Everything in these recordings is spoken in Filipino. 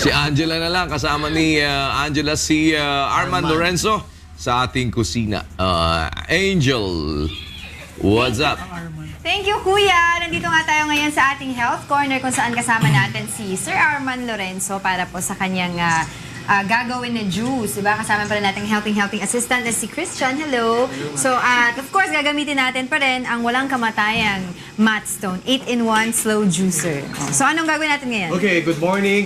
Si Angela na lang, kasama ni Angela si Arman Lorenzo sa ating kusina. Angel, what's up? Thank you, Kuya! Nandito nga tayo ngayon sa ating Health Corner kung saan kasama natin si Sir Arman Lorenzo para po sa kanyang gagawin na juice. Diba? Kasama pa rin natin helping assistant na si Christian. Hello! So, at of course, gagamitin natin pa rin ang walang kamatayang Matt Stone 8-in-1 Slow Juicer. So, anong gagawin natin ngayon? Okay, good morning,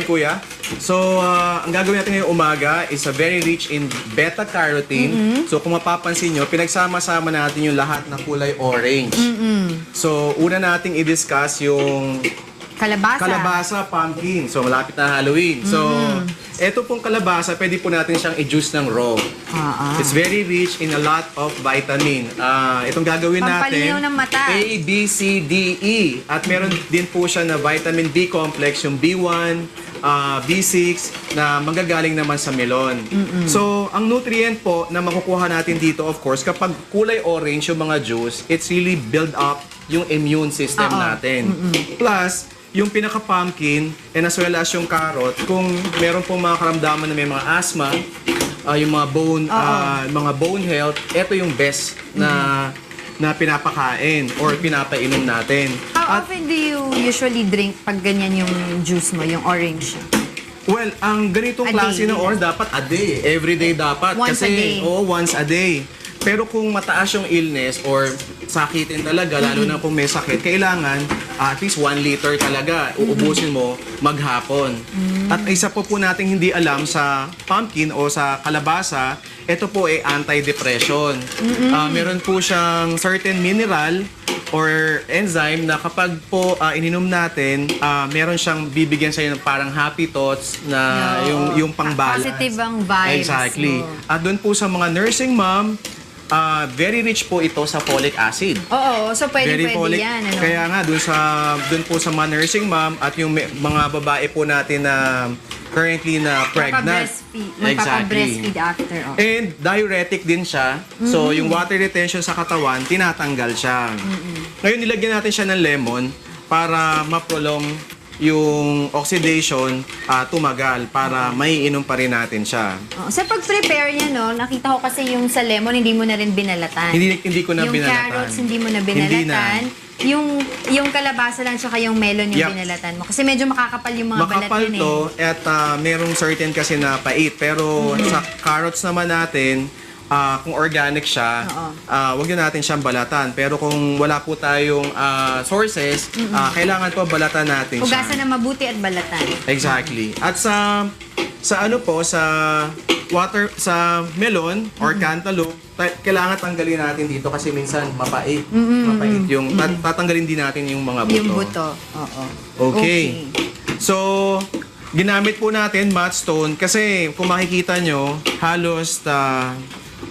Kuya. So, ang gagawin natin ngayong umaga is very rich in beta-carotene. So, kung mapapansin nyo, pinagsama-sama natin yung lahat na kulay orange. So, una nating i-discuss yung kalabasa, pumpkin. So, malapit na Halloween. So, eto pong kalabasa, pwede po natin siyang i-juice ng raw. It's very rich in a lot of vitamin. Itong gagawin natin, Pampalinaw ng mata. A, B, C, D, E. At meron din po siya na vitamin B complex, yung B1, B6, na manggagaling naman sa melon. So, ang nutrient po na makukuha natin dito, of course, kapag kulay orange yung mga juice, it's really build up yung immune system natin. Plus, yung pinaka-pumpkin and as well as yung carrot, kung meron pong mga karamdaman na may mga asthma, yung mga bone health, ito yung best na pinapakain or pinapainom natin. How often do you usually drink pag ganyan yung juice mo, yung orange? Well, ang ganitong A klase day. ng orange dapat a day. Every day dapat. Once a day. Once a day. Pero kung mataas yung illness or sakitin talaga, lalo na kung may sakit, kailangan at least 1 liter talaga uubusin mo maghapon. At isa po nating hindi alam sa pumpkin o sa kalabasa, ito po ay anti-depression. Meron po siyang certain mineral or enzyme na kapag po ininom natin, meron siyang bibigyan sa'yo ng parang happy thoughts na yung pang-balance. Positive ang vibes. Exactly. mo. At doon po sa mga nursing mom, very rich po ito sa folic acid. Oo, so pwede Folic. yan. Ano? Kaya nga, doon po sa mga nursing mom at yung mga babae po natin na currently na pregnant. Magpapa-breastfeed after. Oh. And diuretic din siya. So, yung water retention sa katawan, tinatanggal siya. Ngayon, nilagyan natin siya ng lemon para ma-prolong yung oxidation tumagal para maiinom pa rin natin siya. Sa pag-prepare niya, no, nakita ko kasi yung sa lemon, hindi mo na rin binalatan. Hindi ko na yung binalatan. Yung carrots, hindi mo na Hindi binalatan. na. Yung kalabasa lang, tsaka yung melon yung binalatan mo. Kasi medyo makakapal yung mga balat Makapal yun to at merong certain kasi na pait. Pero sa carrots naman natin, kung organic siya, wag na natin siyang balatan. Pero kung wala po tayong sources, kailangan po balatan natin siya. Hugasan na mabuti at balatan. Exactly. At sa sa melon or cantaloupe, kailangan tanggalin natin dito kasi minsan mapait. Mapait yung tatanggalin din natin yung mga buto. Yung buto. Oo. Okay. So, ginamit po natin Matt Stone kasi kung makikita nyo, halos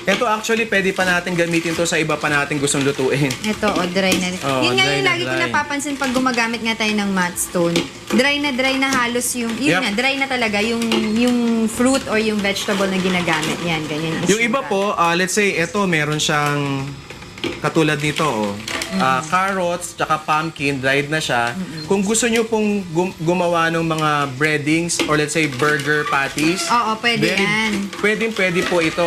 ito actually pwede pa natin gamitin to sa iba pa natin gustong lutuin. Ito, dry na rin. Yun nga yung lagi ko napapansin pag gumagamit nga tayo ng Matt Stone. Dry na halos yung, nga, dry na talaga yung fruit or yung vegetable na ginagamit. Yan, ganyan. Yung iba po, let's say, ito meron siyang katulad nito, carrots, tsaka pumpkin, dried na siya. Kung gusto nyo pong gumawa ng mga breadings or let's say burger patties, Oo, pwede yan. Pwede po ito.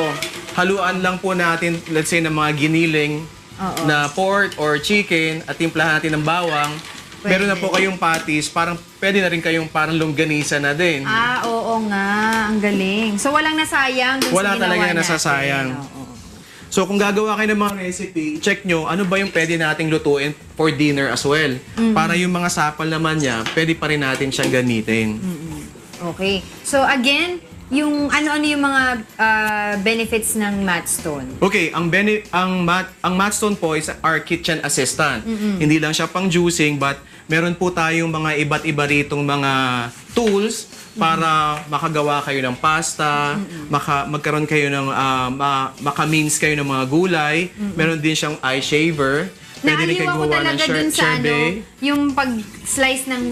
Haluan lang po natin, let's say, ng mga giniling na pork or chicken at timplahan natin ng bawang. Meron na po kayong patties, parang pwede na rin kayong parang longganisa na din. Oo nga. Ang galing. So, walang nasayang dun Wala sa ginawa talaga natin. nasasayang. So kung gagawa kayo ng mga recipe, check nyo ano ba yung pwede nating lutuin for dinner as well. Para yung mga sapal naman niya, pwede pa rin natin siyang gamitin. Okay. So, again, yung ano-ano yung mga benefits ng Matt Stone? Okay, ang Matt Stone po is our kitchen assistant. Hindi lang siya pang juicing but meron po tayong mga iba't iba ritong mga tools para makagawa kayo ng pasta, magkaroon kayo ng maka-mince kayo ng mga gulay. Meron din siyang eye shaver. Pwede rin kayo Naaliwa ko gumawa ng talaga dun sa sherbet. yung pag-slice ng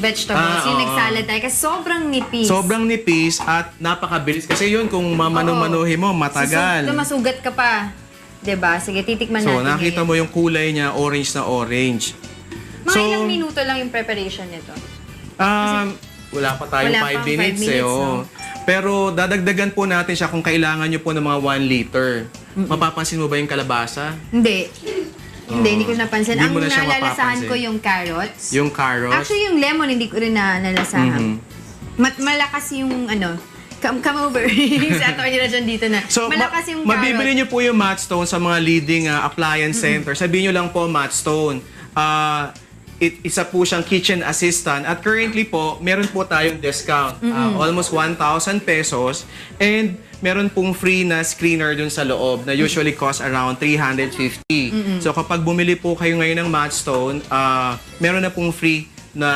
vegetables, yung nagsalad tayo, kasi sobrang nipis. Sobrang nipis at napakabilis. Kasi yun, kung mamanu-manuhin mo, matagal. Masugat ka pa. 'Di ba? Sige, titikman natin. So, nakita ngayon. mo yung kulay niya, orange na orange. Mga ilang minuto lang yung preparation nito? wala pa tayong Wala 5 pang minutes, 5 minutes, oh. no? Pero dadagdagan po natin siya kung kailangan nyo po ng mga 1 liter. Mapapansin mo ba yung kalabasa? Hindi. Hindi ko napansin. Hindi Ang mo na siya nalalasahan mapapansin. ko yung carrots. Yung carrots? Actually, yung lemon, hindi ko rin nalalasahan. Malakas yung come over. Sa attorney na dyan dito na. So, malakas yung carrot. mabibili nyo po yung Matt Stone sa mga leading appliance center. Sabihin nyo lang po, Matt Stone. Isa po siyang kitchen assistant. At currently po, meron po tayong discount. Almost 1,000 pesos. And meron pong free na screener dun sa loob na usually cost around 350. So kapag bumili po kayo ngayon ng Matt Stone, meron na pong free na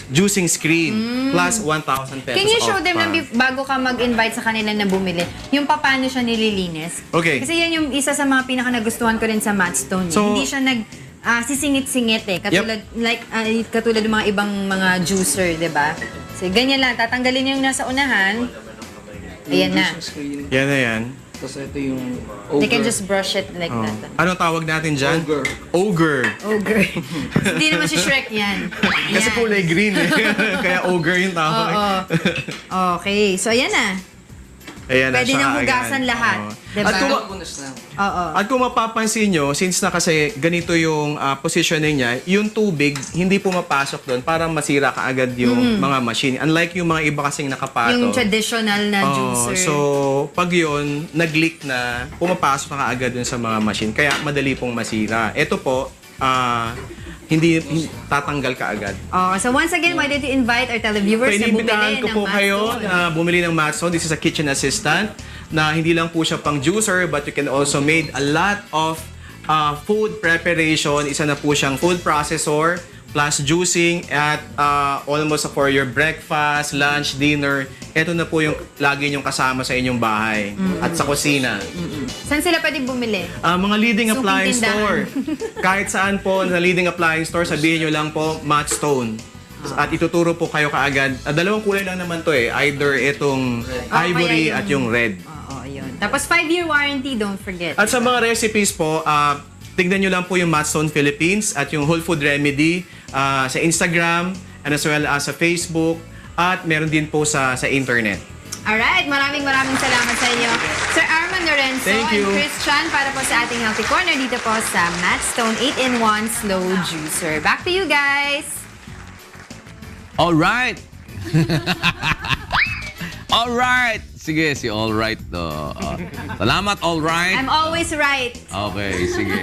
juicing screen plus 1,000 pesos Can you show off them pa. na bago ka mag-invite sa kanila na bumili, yung paano siya nililinis? Okay. Kasi yan yung isa sa mga pinaka nagustuhan ko rin sa Matt Stone. So- Hindi siya sisingit-singit eh. Katulad ng mga ibang mga juicer, di ba? So, ganyan lang. Tatanggalin yung nasa unahan. Ayan na. Yan na yan. Tapos ito yung They can ogre. just brush it like that. Anong tawag natin dyan? Ogre. Ogre. Ogre. Hindi naman si Shrek yan. Kasi Ayan. kulay green eh. Kaya ogre yung tawag. Oo. Okay. So, ayan na. Ayan na Pwede siya nang agad. hugasan lahat. Oo. Diba? At kung, Punas na. Oo. at kung mapapansin nyo, since na kasi ganito yung positioning niya, yung tubig, hindi pumapasok doon para masira kaagad yung mga machine. Unlike yung mga iba kasing nakapato. Yung traditional na Oo, juicer. so, pag yun, nag-leak na, pumapasok na kaagad dun sa mga machine. Kaya madali pong masira. Ito po, hindi tatanggal kaagad. So once again, why did you invite our televiewers na bumili Painibitahan ko ng po Matt kayo Stone? na bumili ng Matt Stone. This is a kitchen assistant na hindi lang po siya pang juicer but you can also made a lot of food preparation. Isa na po siyang food processor plus juicing at almost for your breakfast, lunch, dinner. Ito na po yung lagi niyong kasama sa inyong bahay at sa kusina. Saan sila pwede bumili? Mga leading Suping appliance tindahan. store. Kahit saan po na leading appliance store, sabihin nyo lang po, Matt Stone. At ituturo po kayo kaagad. Dalawang kulay lang naman to eh. Either itong ivory kaya yung- at yung red. Oo, yun. Tapos 5-year warranty, don't forget. At sa mga recipes po, tignan nyo lang po yung Matt Stone Philippines at yung Whole Food Remedy sa Instagram and as well as sa Facebook at meron din po sa internet. Alright, maraming salamat sa inyo. Sir Arman Lorenzo Thank you. and Christian para po sa ating Healthy Corner dito po sa Matt Stone 8-in-1 Slow Juicer. Back to you guys! All right. All right. Sige, si all right. Salamat, all right. I'm always right. Okay, sige.